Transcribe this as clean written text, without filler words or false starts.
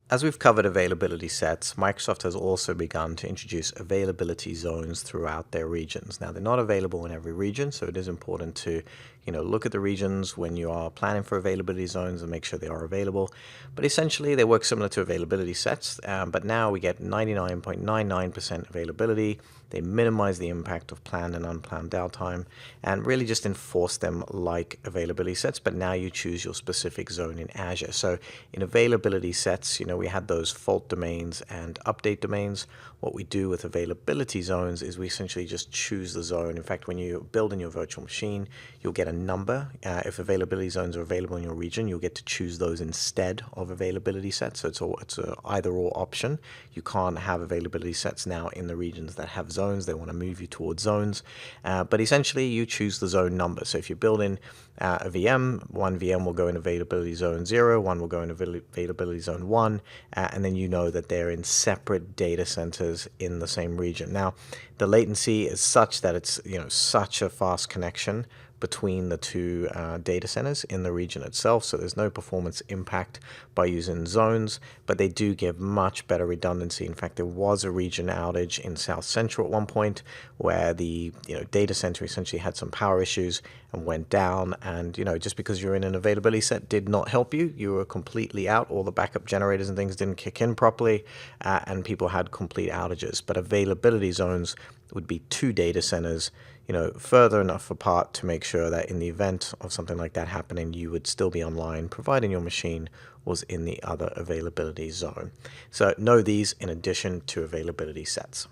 As we've covered availability sets, Microsoft has also begun to introduce availability zones throughout their regions. Now, they're not available in every region, so it is important to, look at the regions when you are planning for availability zones and make sure they are available. But essentially, they work similar to availability sets, but now we get 99.99% availability. They minimize the impact of planned and unplanned downtime and really just enforce them like availability sets, but now you choose your specific zone in Azure. So in availability sets, we had those fault domains and update domains. What we do with availability zones is we essentially just choose the zone. In fact, when you build in your virtual machine, you'll get a number. If availability zones are available in your region, you'll get to choose those instead of availability sets. So it's a either or option. You can't have availability sets now in the regions that have zones. They want to move you towards zones. But essentially, you choose the zone number. So if you build in a VM, one VM will go in availability zone 0, one will go in availability zone 1, and then you know that they're in separate data centers in the same region. Now, the latency is such that it's such a fast connection between the two data centers in the region itself, so there's no performance impact by using zones, but they do give much better redundancy. In fact, there was a region outage in South Central at one point where the data center essentially had some power issues and went down, and just because you're in an availability set did not help you. You were completely out. All the backup generators and things didn't kick in properly, and people had complete outages. But availability zones would be two data centers further enough apart to make sure that in the event of something like that happening, you would still be online, providing your machine was in the other availability zone. So know these in addition to availability sets.